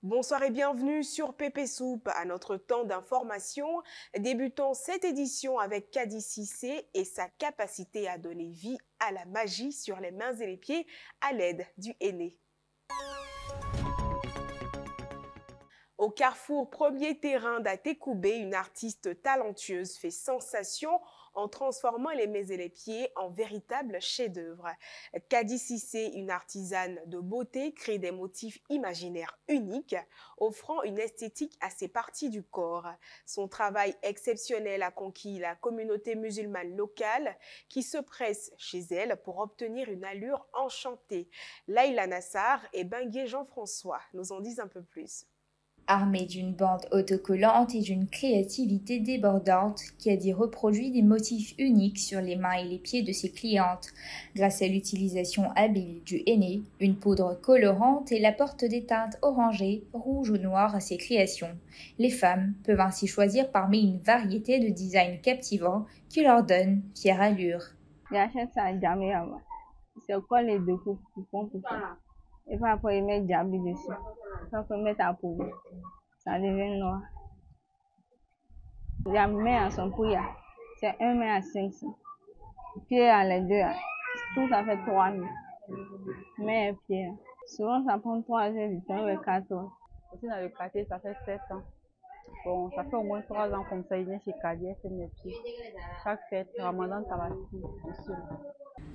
Bonsoir et bienvenue sur Pépé Soupe. À notre temps d'information, débutons cette édition avec Kadi Cissé et sa capacité à donner vie à la magie sur les mains et les pieds à l'aide du henné. Au carrefour premier terrain d'Atekoubé, une artiste talentueuse fait sensation en transformant les mains et les pieds en véritables chefs-d'œuvre. Kadi Cissé, une artisane de beauté, crée des motifs imaginaires uniques, offrant une esthétique à ses parties du corps. Son travail exceptionnel a conquis la communauté musulmane locale qui se presse chez elle pour obtenir une allure enchantée. Laïla Nassar et Benguier Jean-François nous en disent un peu plus. Armée d'une bande autocollante et d'une créativité débordante, Kadi reproduit des motifs uniques sur les mains et les pieds de ses clientes, grâce à l'utilisation habile du henné, une poudre colorante et l'apport des teintes orangées, rouges ou noires à ses créations. Les femmes peuvent ainsi choisir parmi une variété de designs captivants qui leur donnent fière allure. C'est quoi les deux coupons pour ça? Et puis après, ils mettent diable dessus. Ça peut mettre à poudre. Ça devient noir. Il y a main à son pouille. C'est 1 main à 500. Pied à les deux. Tout ça fait 3000. Main et pied. Souvent, ça prend 3 heures du temps, ou 4 heures. Aussi dans le quartier, ça fait 7 ans. Bon, ça fait au moins 3 ans comme ça, il vient chez Kadi, elle fait mes pieds. Chaque fête, Ramadan, Tabaski, dessus.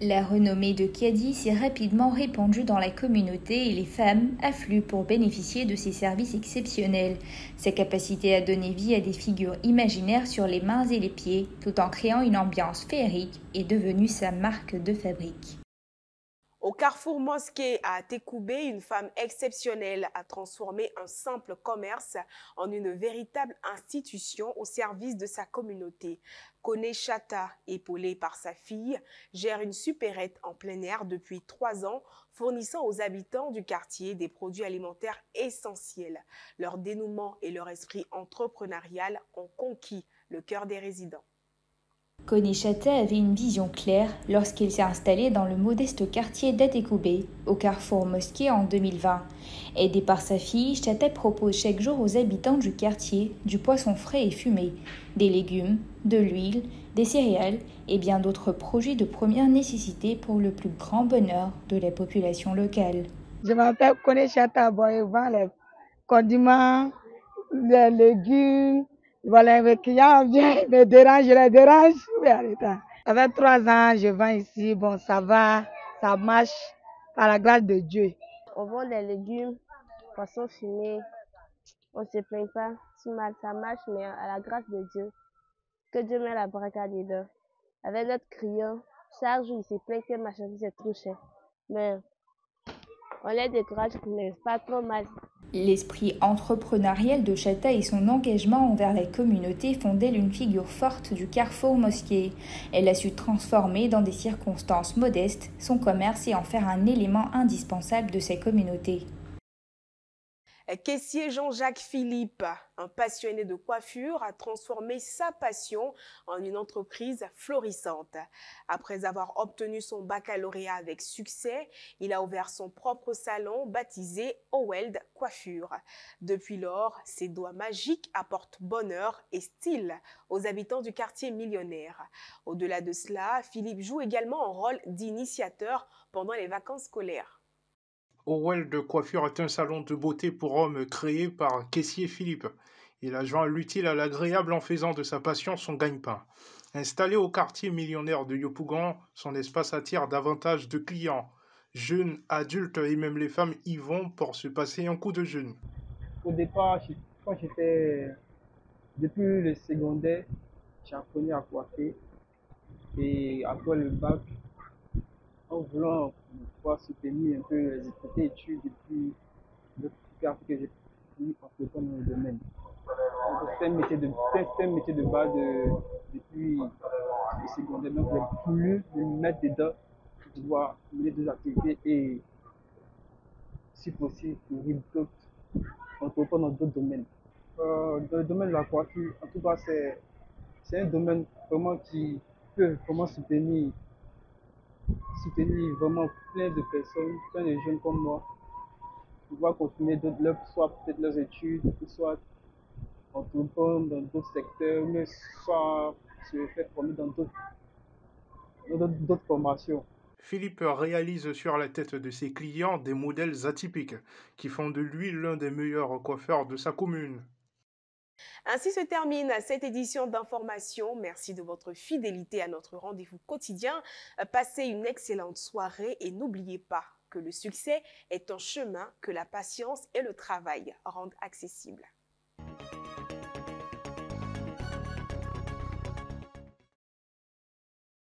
La renommée de Kadi s'est rapidement répandue dans la communauté et les femmes affluent pour bénéficier de ses services exceptionnels. Sa capacité à donner vie à des figures imaginaires sur les mains et les pieds, tout en créant une ambiance féerique, est devenue sa marque de fabrique. Au carrefour mosquée à Tekoubé, une femme exceptionnelle a transformé un simple commerce en une véritable institution au service de sa communauté. Kone Chata, épaulée par sa fille, gère une supérette en plein air depuis 3 ans, fournissant aux habitants du quartier des produits alimentaires essentiels. Leur dénouement et leur esprit entrepreneurial ont conquis le cœur des résidents. Kone Chata avait une vision claire lorsqu'il s'est installé dans le modeste quartier d'Atekoubé, au carrefour Mosquée en 2020. Aidé par sa fille, Chata propose chaque jour aux habitants du quartier du poisson frais et fumé, des légumes, de l'huile, des céréales et bien d'autres projets de première nécessité pour le plus grand bonheur de la population locale. Je m'appelle Kone Chata, je vends les condiments, les légumes. Voilà, les clients viennent, me dérangent, je les dérange. Ça fait 3 ans, je vends ici. Bon, ça va, ça marche par la grâce de Dieu. On vend des légumes, poissons fumés. On ne se plaint pas. Ça marche, mais à la grâce de Dieu. Que Dieu met la baraka dedans. Avec notre client, chaque jour, il se plaint que ma marchandise est trop cher. Mais on les décourage, mais pas trop mal. L'esprit entrepreneurial de Chata et son engagement envers la communauté font d'elle une figure forte du carrefour mosquée. Elle a su transformer dans des circonstances modestes son commerce et en faire un élément indispensable de sa communauté. Caissier Jean-Jacques Philippe, un passionné de coiffure, a transformé sa passion en une entreprise florissante. Après avoir obtenu son baccalauréat avec succès, il a ouvert son propre salon baptisé Oweld Coiffure. Depuis lors, ses doigts magiques apportent bonheur et style aux habitants du quartier millionnaire. Au-delà de cela, Philippe joue également un rôle d'initiateur pendant les vacances scolaires. Oweld Coiffure est un salon de beauté pour hommes créé par Caissier Philippe. Il a joint l'utile à l'agréable en faisant de sa passion son gagne-pain. Installé au quartier millionnaire de Yopougon, son espace attire davantage de clients. Jeunes, adultes et même les femmes y vont pour se passer un coup de jeûne. Au départ, quand j'étais depuis le secondaire, j'ai appris à coiffer. Et après le bac, en voulant pouvoir soutenir un peu les études et puis le faire que j'ai mis en dans le domaine. C'est un métier de base depuis le secondaire. Donc j'ai voulu me mettre dedans pour pouvoir mener des activités et si possible entreprendre dans d'autres domaines. Dans le domaine de la coiffure, en tout cas c'est un domaine vraiment qui peut vraiment soutenir vraiment plein de personnes, plein de jeunes comme moi. pouvoir continuer soit peut-être leurs études, ou soit entreprendre dans d'autres secteurs, mais soit se faire former dans d'autres formations. Philippe réalise sur la tête de ses clients des modèles atypiques qui font de lui l'un des meilleurs coiffeurs de sa commune. Ainsi se termine cette édition d'information. Merci de votre fidélité à notre rendez-vous quotidien. Passez une excellente soirée et n'oubliez pas que le succès est un chemin que la patience et le travail rendent accessible.